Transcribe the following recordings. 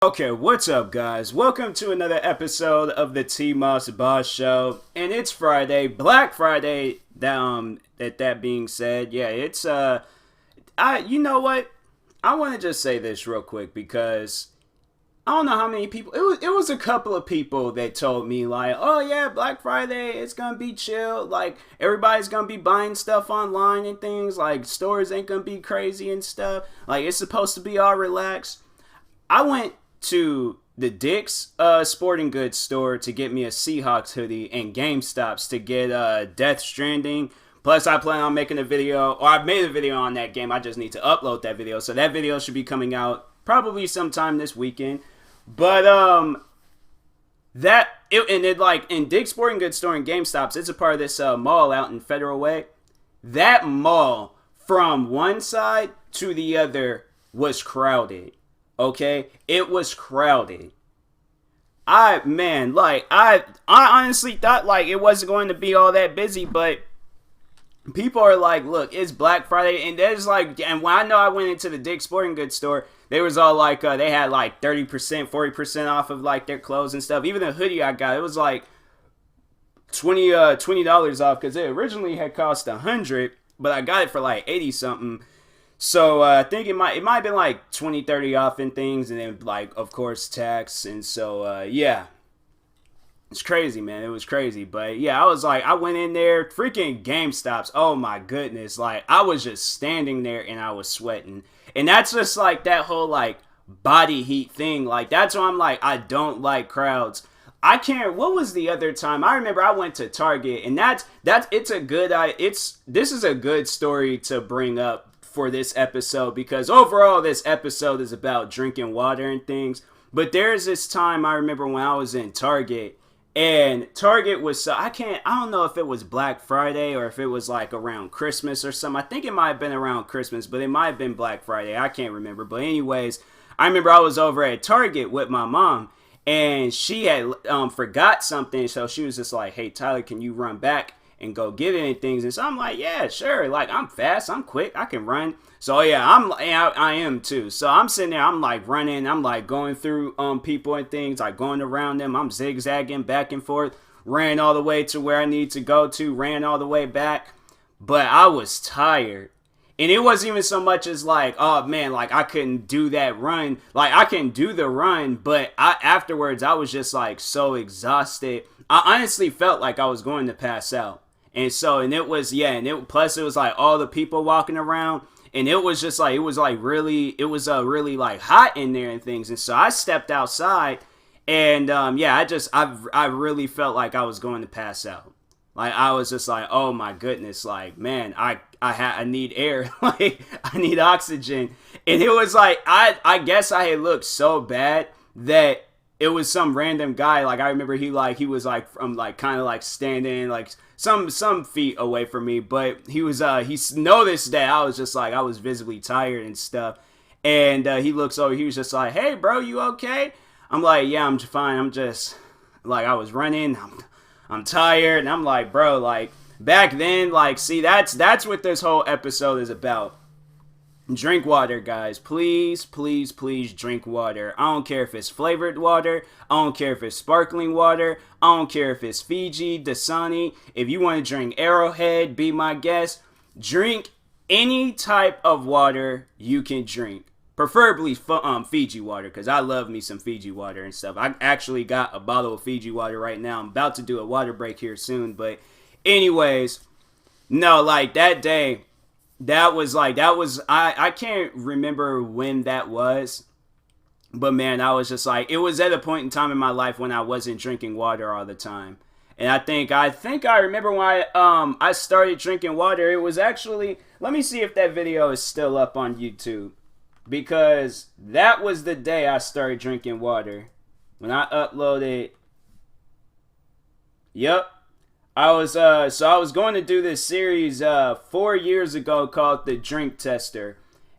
Okay, what's up, guys? Welcome to another episode of the TMossBoss Show, and it's Friday, Black Friday. That being said, yeah, it's you know what? I want to just say this real quick because I don't know how many people. It was a couple of people that told me like, oh yeah, Black Friday, it's gonna be chill. Like everybody's gonna be buying stuff online and things. Like stores ain't gonna be crazy and stuff. Like it's supposed to be all relaxed. I went to the Dick's sporting goods store to get me a Seahawks hoodie and GameStops to get Death Stranding. Plus, I plan on making a video, or I made a video on that game. I just need to upload that video. So that video should be coming out probably sometime this weekend. But in Dick's Sporting Goods store and GameStops, it's a part of this mall out in Federal Way. That mall from one side to the other was crowded. Okay, it was crowded. I honestly thought like it wasn't going to be all that busy, but people are like, look, it's Black Friday, and there's like, and when I know I went into the Dick's Sporting Goods store, they was all like, they had like 30%, 40% off of like their clothes and stuff. Even the hoodie I got, it was like $20 off because it originally had cost $100, but I got it for like 80 something. So I think it might have been like 20, 30 off and things, and then like of course tax, and so yeah. It's crazy, man. It was crazy. But yeah, I was like, I went in there, freaking GameStops. Oh my goodness. Like, I was just standing there and I was sweating. And that's just like that whole like body heat thing. Like, that's why I'm like, I don't like crowds. I can't. What was the other time? I remember I went to Target, and this is a good story to bring up for this episode, because overall this episode is about drinking water and things. But there's this time I remember when I was in Target. And Target was, I don't know if it was Black Friday or if it was like around Christmas or something. I think it might have been around Christmas, but it might have been Black Friday. I can't remember. But anyways, I remember I was over at Target with my mom, and she had forgot something. So she was just like, hey, Tyler, can you run back and go get it and things? And so I'm like, yeah, sure. Like, I'm fast. I'm quick. I can run. So yeah, I am too. So I'm sitting there, I'm like running, I'm like going through people and things, like going around them, I'm zigzagging back and forth, ran all the way to where I need to go to, ran all the way back, but I was tired. And it wasn't even so much as like, oh man, like I couldn't do that run. Like I can do the run, but afterwards I was just like so exhausted. I honestly felt like I was going to pass out. And so, and it was, yeah, plus it was like all the people walking around. And it was just like, it was really like hot in there and things. And so I stepped outside, and yeah, I really felt like I was going to pass out. Like I was just like, oh my goodness, like man, I need air, like I need oxygen. And it was like, I guess I had looked so bad that it was some random guy. Like I remember he was like from like kind of like standing like some feet away from me, but he noticed that I was just like, I was visibly tired and stuff. And he looks over, he was just like, hey bro, you okay? I'm like, yeah, I'm fine. I'm just like, I was running. I'm tired. And I'm like, bro, like back then, like, see, that's what this whole episode is about. Drink water, guys. Please, please, please drink water. I don't care if it's flavored water. I don't care if it's sparkling water. I don't care if it's Fiji, Dasani. If you want to drink Arrowhead, be my guest. Drink any type of water you can drink. Preferably Fiji water, because I love me some Fiji water and stuff. I actually got a bottle of Fiji water right now. I'm about to do a water break here soon. But anyways, no, like that day, I can't remember when that was, but man, I was just like, it was at a point in time in my life when I wasn't drinking water all the time. And I think I remember when I started drinking water, it was actually, let me see if that video is still up on YouTube, because that was the day I started drinking water. When I uploaded, yep. I was going to do this series 4 years ago called The Drink Tester.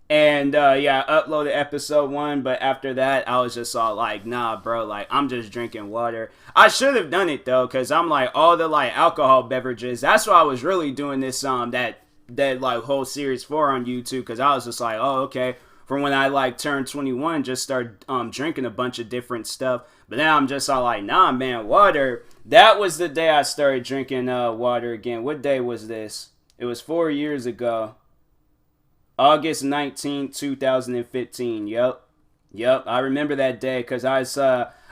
And yeah, I uploaded episode 1, but after that I was just all like, nah bro, like I'm just drinking water. I should have done it though, because I'm like, all the like alcohol beverages, that's why I was really doing this that like whole series 4 on YouTube, because I was just like, oh okay, from when I like turned 21, just started drinking a bunch of different stuff. But now I'm just all like, nah, man, water. That was the day I started drinking water again. What day was this? It was 4 years ago. August 19th, 2015. Yep. I remember that day because I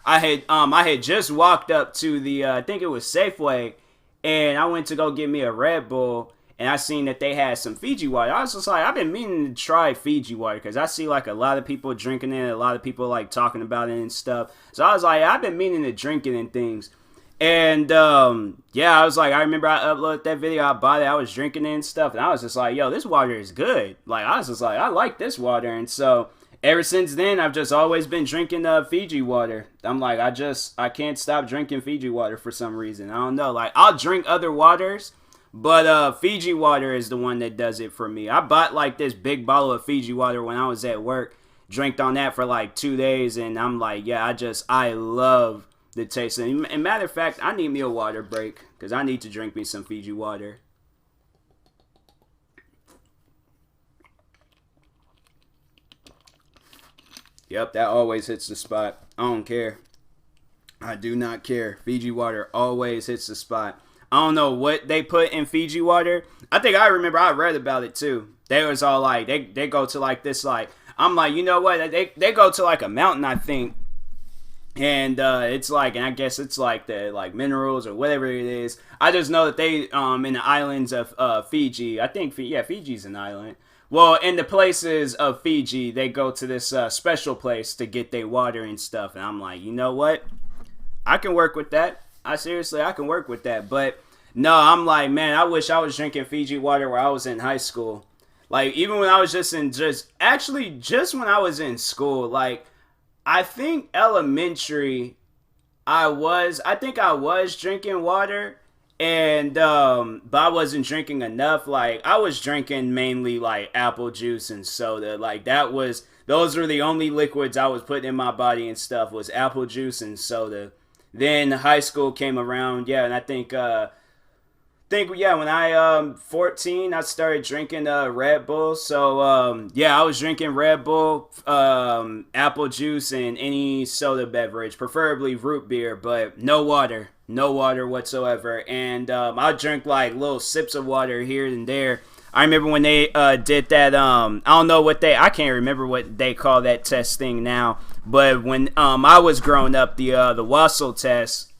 had just walked up to the I think it was Safeway, and I went to go get me a Red Bull, and I seen that they had some Fiji water. I was just like, I've been meaning to try Fiji water because I see like a lot of people drinking it, a lot of people like talking about it and stuff. So I was like, I've been meaning to drink it and things. And yeah, I was like, I remember I uploaded that video, I bought it, I was drinking it and stuff, and I was just like, yo, this water is good. Like, I was just like, I like this water. And so ever since then, I've just always been drinking Fiji water. I'm like, I can't stop drinking Fiji water for some reason. I don't know. Like, I'll drink other waters, but Fiji water is the one that does it for me. I bought like this big bottle of Fiji water when I was at work, drank on that for like 2 days, and I'm like, yeah, I love the taste. And matter of fact, I need me a water break because I need to drink me some Fiji water. Yep, that always hits the spot. I don't care. I do not care. Fiji water always hits the spot. I don't know what they put in Fiji water. I think I remember I read about it too. They was all like, they go to like this, like, I'm like, you know what? They go to like a mountain, I think. And it's like, and I guess it's like the like minerals or whatever it is. I just know that they in the islands of Fiji. I think Fiji's an island. Well, in the places of Fiji, they go to this special place to get their water and stuff. And I'm like, you know what? I can work with that. I can work with that. But no, I'm like, man, I wish I was drinking Fiji water where I was in high school. Like, even when I was just when I was in school, like, I think elementary, I think I was drinking water, and but I wasn't drinking enough. Like, I was drinking mainly like apple juice and soda. Like, those were the only liquids I was putting in my body and stuff, was apple juice and soda. Then high school came around, yeah, and I think when I 14, I started drinking Red Bull. So yeah, I was drinking Red Bull, apple juice, and any soda beverage, preferably root beer, but no water whatsoever. And I drank like little sips of water here and there. I remember when they did that. I don't know I can't remember what they call that test thing now. But when I was growing up, the Wassel test.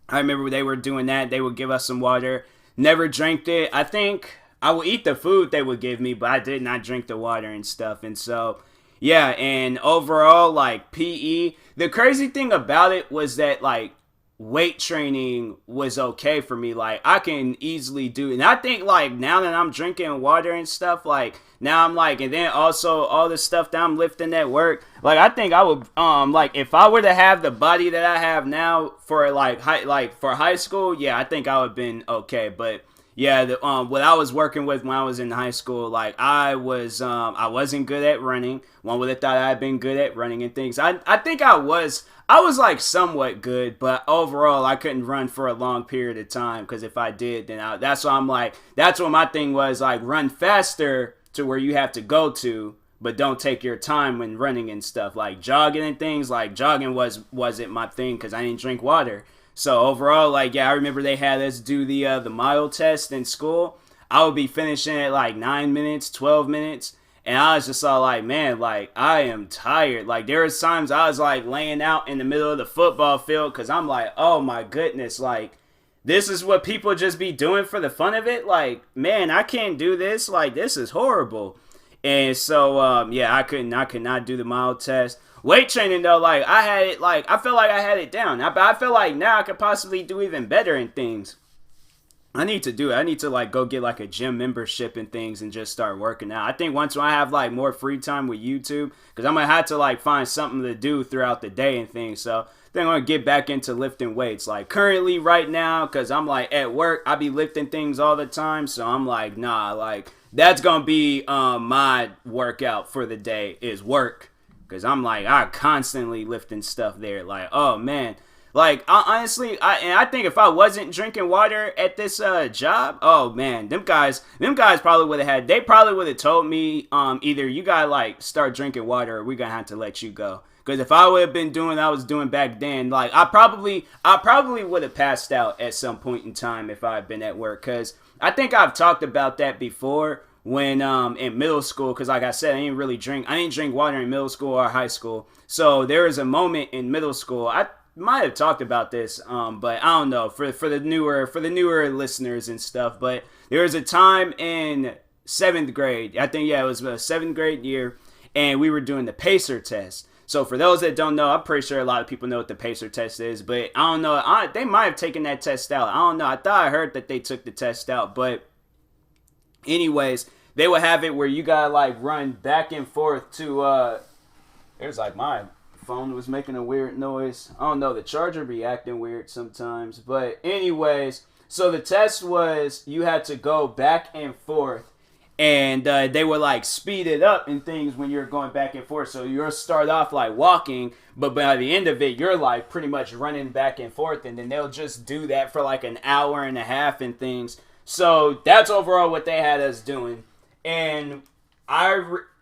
I remember they were doing that. They would give us some water. Never drank it. I think I would eat the food they would give me, but I did not drink the water and stuff. And so, yeah. And overall, like, PE, the crazy thing about it was that, like, weight training was okay for me. Like, I can easily do it. And I think, like, now that I'm drinking water and stuff, like, now I'm like, and then also all the stuff that I'm lifting at work, like, I think I would, like, if I were to have the body that I have now for like high school, yeah, I think I would have been okay. But yeah, what I was working with when I was in high school, like, I wasn't good at running. One would have thought I'd been good at running and things. I think I was like somewhat good, but overall I couldn't run for a long period of time, because if I did, then that's what my thing was, like, run faster to where you have to go to, but don't take your time when running and stuff. Like jogging and things, like jogging wasn't my thing because I didn't drink water. So overall, like, yeah, I remember they had us do the mile test in school. I would be finishing at like 9 minutes, 12 minutes, and I was just all like, man, like, I am tired. Like, there was times I was like laying out in the middle of the football field because I'm like, oh my goodness, like, this is what people just be doing for the fun of it. Like, man, I can't do this. Like, this is horrible. And so, yeah, I could not do the mile test. Weight training, though, like, I felt like I had it down. But I feel like now I could possibly do even better in things. I need to do it. I need to, like, go get, like, a gym membership and things and just start working out. I think once I have, like, more free time with YouTube, because I'm going to have to, like, find something to do throughout the day and things. So I think I'm going to get back into lifting weights. Like, currently right now, because I'm, like, at work, I be lifting things all the time. So I'm like, nah, like, that's going to be my workout for the day is work. Because I'm, like, I constantly lifting stuff there. Like, oh, man. Like honestly, I think if I wasn't drinking water at this job, oh man, them guys probably would have had. They probably would have told me either you gotta like start drinking water or we're gonna have to let you go. Because if I would have been doing what I was doing back then, like I probably would have passed out at some point in time if I had been at work. Because I think I've talked about that before when in middle school. Because like I said, I didn't drink water in middle school or high school. So there was a moment in middle school. I might have talked about this, but I don't know for the newer listeners and stuff. But there was a time in 7th grade. I think it was a 7th grade year, and we were doing the pacer test. So for those that don't know, I'm pretty sure a lot of people know what the pacer test is, but I don't know. They might have taken that test out. I don't know. I thought I heard that they took the test out, but anyways, they would have it where you gotta like run back and forth to. There's like my phone was making a weird noise. I don't know. The charger be acting weird sometimes, but anyways, so the test was you had to go back and forth. And they would like speed it up and things when you're going back and forth. So you'll start off like walking, but by the end of it, you're like pretty much running back and forth. And then they'll just do that for like an hour and a half and things. So that's overall what they had us doing. And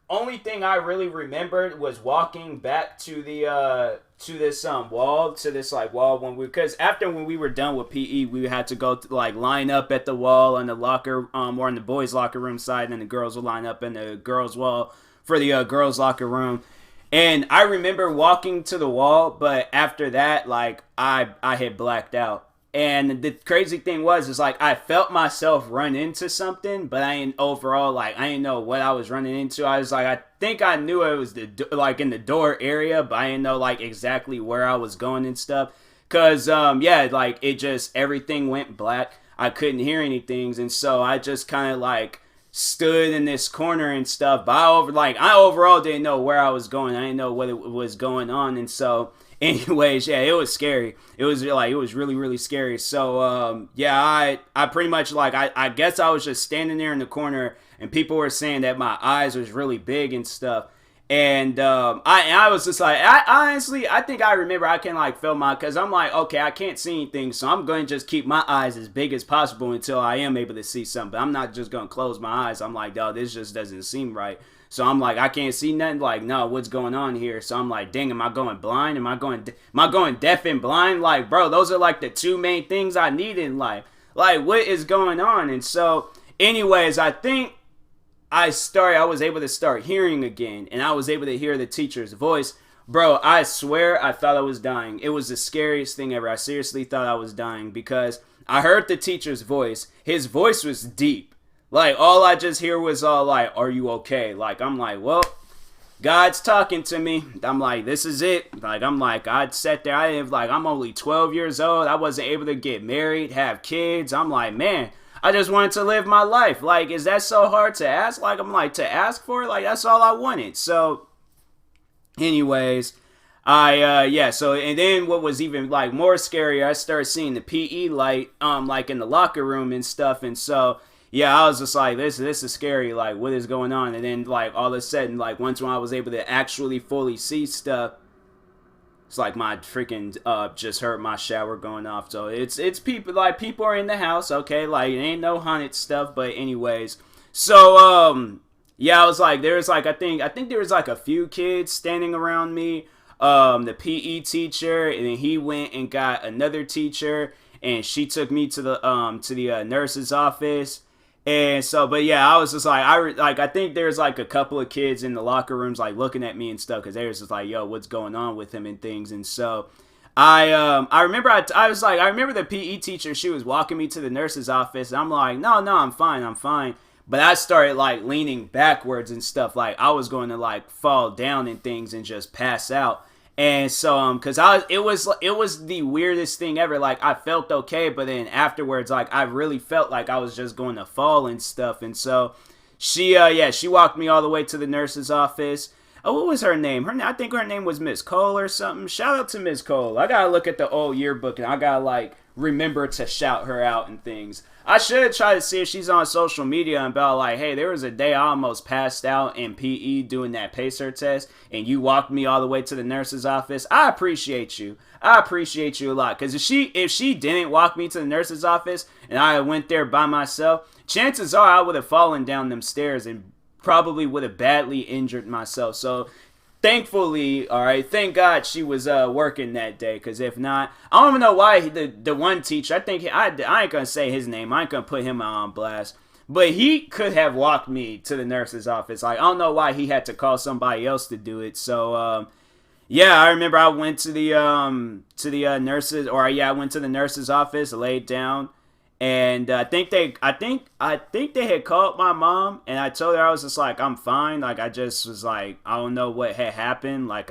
only thing I really remembered was walking back to the to this wall because when we were done with PE, we had to go to, like line up at the wall on the locker or in the boys' locker room side, and the girls would line up in the girls' wall for the girls' locker room. And I remember walking to the wall, but after that, like I had blacked out. And the crazy thing is like I felt myself run into something, but I didn't know what I was running into. I was like, I think I knew it was like in the door area, but I didn't know like exactly where I was going and stuff. Cause like it just everything went black. I couldn't hear anything, and so I just kind of like stood in this corner and stuff. But I overall didn't know where I was going. I didn't know what it was going on, and so. Anyways, yeah, it was scary. It was really, really scary. So, I pretty much I guess I was just standing there in the corner and people were saying that my eyes was really big and stuff. And, I was just like, I think I remember I can feel cause I'm like, okay, I can't see anything. So I'm going to just keep my eyes as big as possible until I am able to see something. But I'm not just going to close my eyes. I'm like, no, this just doesn't seem right. So I'm like, I can't see nothing. Like, no, what's going on here? So I'm like, dang, am I going blind? Am I going deaf and blind? Like, bro, those are like the two main things I need in life. Like, what is going on? And so, anyways, I think I was able to start hearing again, and I was able to hear the teacher's voice. Bro, I swear I thought I was dying. It was the scariest thing ever. I seriously thought I was dying because I heard the teacher's voice. His voice was deep. Like, all I just hear was all like, are you okay? Like, I'm like, well, God's talking to me. I'm like, this is it. Like, I'm like, I sat there. I'm only 12 years old. I wasn't able to get married, have kids. I'm like, man, I just wanted to live my life. Like, is that so hard to ask? Like, I'm like, to ask for it? Like, that's all I wanted. So, anyways, so, and then what was even, more scary, I started seeing the PE light, in the locker room and stuff. And so, yeah, I was just like, this is scary. Like, what is going on? And then, all of a sudden, once when I was able to actually fully see stuff, it's like my freaking, just heard my shower going off. So it's people, people are in the house, okay? Like, it ain't no haunted stuff, but anyways. So, I was like, there was I think there was a few kids standing around me. The PE teacher, and then he went and got another teacher, and she took me to the nurse's office. And so, but yeah, I was just like, I think there's a couple of kids in the locker rooms looking at me and stuff because they was just like, yo, what's going on with him and things. And so I remember I was like, I remember the PE teacher, she was walking me to the nurse's office. And I'm like, no, I'm fine. But I started leaning backwards and stuff. Like I was going to fall down and things and just pass out. And so, cause it was the weirdest thing ever. I felt okay, but then afterwards, I really felt like I was just going to fall and stuff. And so, she walked me all the way to the nurse's office. Oh, what was her name? I think her name was Miss Cole or something. Shout out to Miss Cole. I gotta look at the old yearbook and I gotta remember to shout her out and things. I should try to see if she's on social media and about like, hey, there was a day I almost passed out in PE doing that pacer test, and you walked me all the way to the nurse's office. I appreciate you. I appreciate you a lot. Because if she didn't walk me to the nurse's office and I went there by myself, chances are I would have fallen down them stairs and probably would have badly injured myself. So thankfully, all right, thank God she was working that day, because if not, I don't even know why the one teacher, I ain't gonna say his name, I ain't gonna put him on blast, but he could have walked me to the nurse's office. Like, I don't know why he had to call somebody else to do it. So yeah, I remember I went to the nurses, or yeah, I went to the nurse's office, laid down. And I think they had called my mom, and I told her, I was just like, I'm fine. Like, I just was like, I don't know what had happened. Like,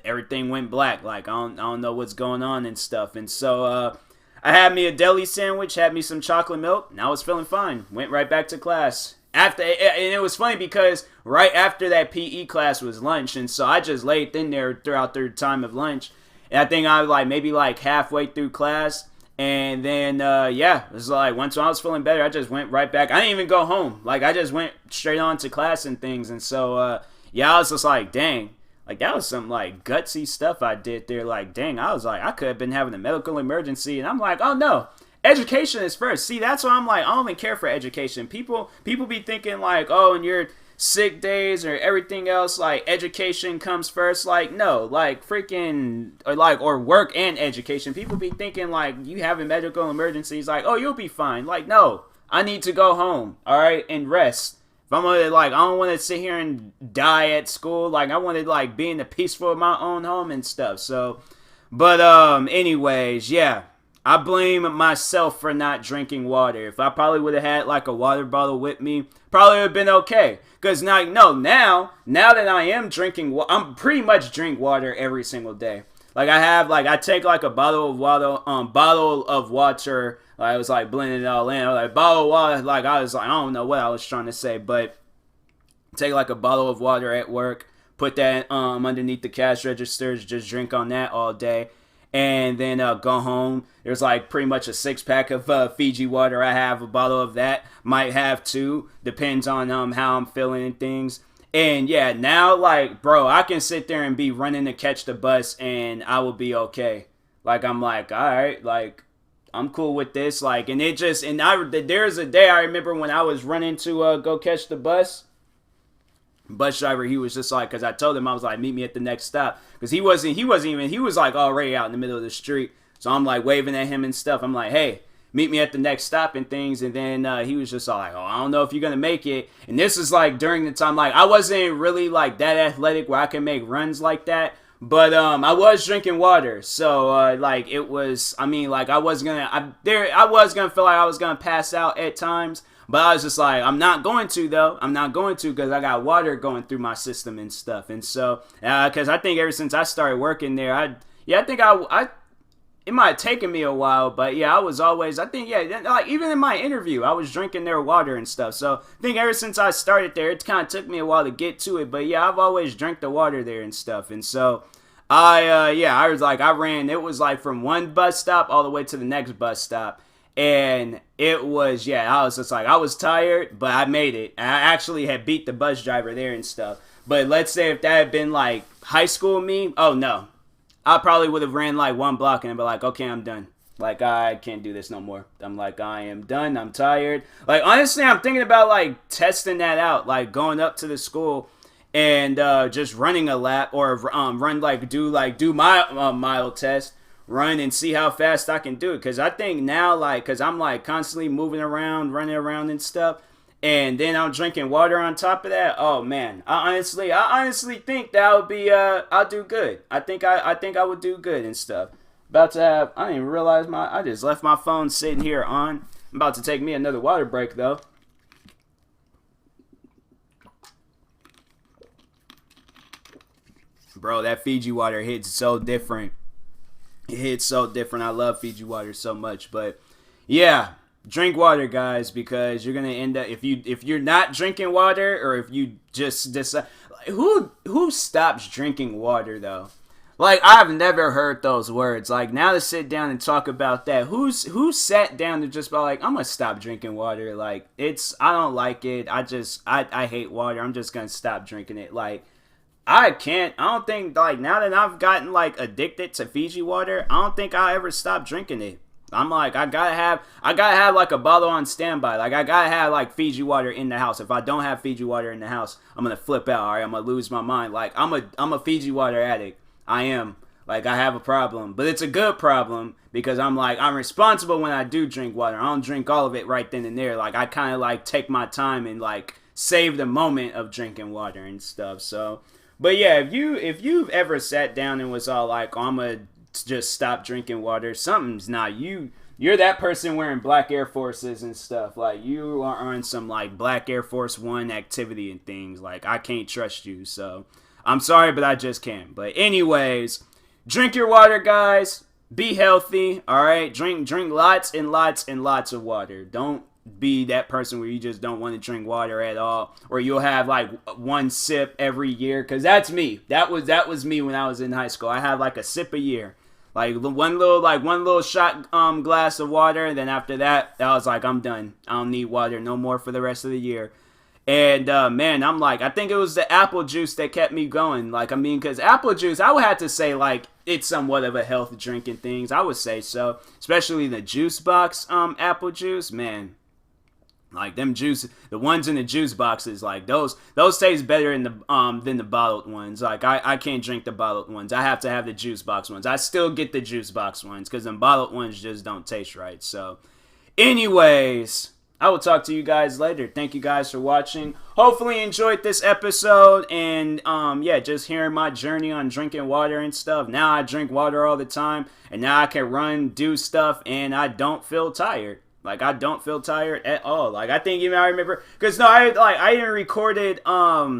everything went black. Like, I don't know what's going on and stuff. And so I had me a deli sandwich, had me some chocolate milk, and I was feeling fine. Went right back to class. And it was funny because right after that PE class was lunch, and so I just laid in there throughout the time of lunch. And I think I was maybe halfway through class. And then, yeah, it was like, once I was feeling better, I just went right back. I didn't even go home. Like, I just went straight on to class and things. And so, yeah, I was just like, dang. Like, that was some, gutsy stuff I did there. Like, dang, I was like, I could have been having a medical emergency. And I'm like, oh, no. Education is first. See, that's why I'm like, I don't even care for education. People be thinking, like, oh, and you're sick days or everything else, education comes first. Like, no, freaking, or work and education. People be thinking you having medical emergencies, oh, you'll be fine. Like, no, I need to go home, all right, and rest. If I'm gonna I don't want to sit here and die at school. I want to be in the peaceful of my own home and stuff. So, but anyways, yeah. I blame myself for not drinking water. If I probably would have had a water bottle with me, probably would have been okay. Because now that I am drinking water, I'm pretty much drink water every single day. I take a bottle of water, I was blending it all in. I was bottle of water, I don't know what I was trying to say, but take a bottle of water at work, put that underneath the cash registers, just drink on that all day. And then go home. There's pretty much a 6-pack of Fiji water. I have a bottle of that. Might have 2. Depends on how I'm feeling and things. And yeah, now bro, I can sit there and be running to catch the bus and I will be okay. I'm all right, I'm cool with this. There's a day I remember when I was running to go catch the bus. Bus driver, he was just because I told him, I was meet me at the next stop, because he was already out in the middle of the street. So I'm waving at him and stuff. I'm like, hey, meet me at the next stop and things. And then he was just oh, I don't know if you're gonna make it. And this is during the time I wasn't really that athletic where I can make runs like that, but I was drinking water. So it was, I was gonna feel like I was gonna pass out at times. But I was just I'm not going to, though. I'm not going to, because I got water going through my system and stuff. And so, because I think ever since I started working there, it might have taken me a while, but yeah, I was always, even in my interview, I was drinking their water and stuff. So I think ever since I started there, it kind of took me a while to get to it. But yeah, I've always drank the water there and stuff. And so I ran, it was from one bus stop all the way to the next bus stop. And it was, I was just I was tired, but I made it. I actually had beat the bus driver there and stuff. But let's say if that had been high school me, oh no. I probably would have ran 1 block and be okay, I'm done. I can't do this no more. I'm I am done. I'm tired. Honestly, I'm thinking about testing that out. Going up to the school and just running a lap, or run do my mile test. Run and see how fast I can do it, because I think now because I'm constantly moving around, running around and stuff, and then I'm drinking water on top of that. Oh man, I honestly think that would be I'll do good. I think I would do good and stuff. About to have, I didn't even realize I just left my phone sitting here on. I'm about to take me another water break though. Bro, that Fiji water hits so different. It hits so different. I love Fiji water so much. But yeah, drink water, guys, because you're gonna end up, if you're not drinking water, or if you just decide, who stops drinking water though? Like, I've never heard those words. Like, now to sit down and talk about that, who sat down to just be like, I'm gonna stop drinking water. Like, I don't like it. I hate water. I'm just gonna stop drinking it. Like, I don't think, like, now that I've gotten, like, addicted to Fiji water, I don't think I'll ever stop drinking it. I'm like, I gotta have like a bottle on standby. Like, I gotta have like Fiji water in the house. If I don't have Fiji water in the house, I'm gonna flip out. All right, I'm gonna lose my mind. Like, I'm a Fiji water addict. I am. Like, I have a problem, but it's a good problem because I'm responsible when I do drink water. I don't drink all of it right then and there. Like, I kind of like take my time and like save the moment of drinking water and stuff. So, but yeah, if you've ever sat down and was all like, oh, I'm gonna just stop drinking water, something's not you. You're that person wearing black Air Forces and stuff. Like, you are on some like black Air Force One activity and things. Like, I can't trust you. So, I'm sorry, but I just can't. But anyways, drink your water, guys. Be healthy, all right? Drink lots and lots and lots of water. Don't be that person where you just don't want to drink water at all, or you'll have like one sip every year, because that's me. That was me when I was in high school. I had like a sip a year. Like one little shot glass of water, and then after that, I was like, I'm done. I don't need water no more for the rest of the year. And, man, I'm like, I think it was the apple juice that kept me going. Like, I mean, because apple juice, I would have to say, like, it's somewhat of a health drink and things. I would say so. Especially the juice box apple juice, man. Like, the ones in the juice boxes, like, those taste better than the bottled ones. Like, I can't drink the bottled ones. I have to have the juice box ones. I still get the juice box ones because the bottled ones just don't taste right. So, anyways, I will talk to you guys later. Thank you guys for watching. Hopefully you enjoyed this episode, and yeah, just hearing my journey on drinking water and stuff. Now I drink water all the time, and now I can run, do stuff, and I don't feel tired. Like, I don't feel tired at all. Like, I think even I remember, because no, I even recorded a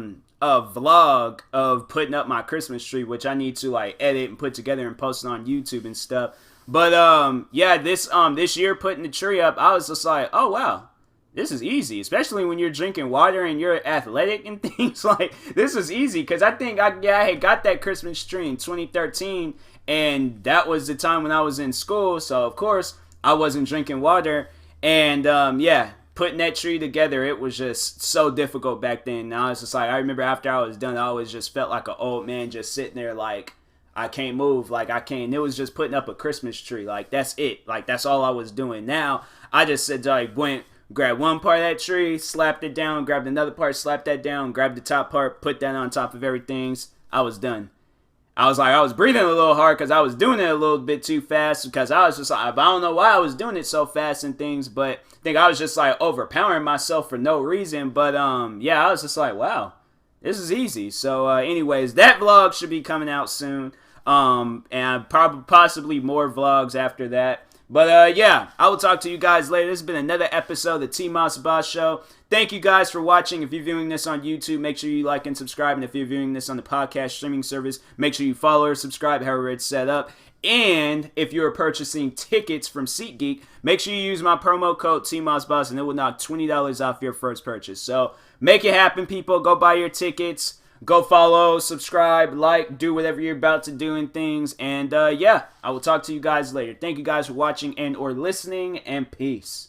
vlog of putting up my Christmas tree, which I need to like edit and put together and post it on YouTube and stuff. But yeah, this year putting the tree up, I was just like, oh wow, this is easy, especially when you're drinking water and you're athletic and things. Like, this is easy, because I think I had got that Christmas tree in 2013, and that was the time when I was in school, so of course I wasn't drinking water. And yeah, putting that tree together, it was just so difficult back then. And I was just like, I remember after I was done, I always just felt like an old man just sitting there like, I can't move, like I can't. It was just putting up a Christmas tree, like that's it, like that's all I was doing. Now I just said, like, went, grabbed one part of that tree, slapped it down, grabbed another part, slapped that down, grabbed the top part, put that on top of everything. I was done. I was like, I was breathing a little hard because I was doing it a little bit too fast, because I was just like, I don't know why I was doing it so fast and things, but I think I was just like overpowering myself for no reason. But yeah, I was just like, wow, this is easy. So anyways, that vlog should be coming out soon. And possibly more vlogs after that. But yeah, I will talk to you guys later. This has been another episode of the TMossBoss Show. Thank you guys for watching. If you're viewing this on YouTube, make sure you like and subscribe. And if you're viewing this on the podcast streaming service, make sure you follow or subscribe, however it's set up. And if you're purchasing tickets from SeatGeek, make sure you use my promo code TMossBoss, and it will knock $20 off your first purchase. So make it happen, people. Go buy your tickets. Go follow, subscribe, like, do whatever you're about to do and things. And yeah, I will talk to you guys later. Thank you guys for watching and or listening, and peace.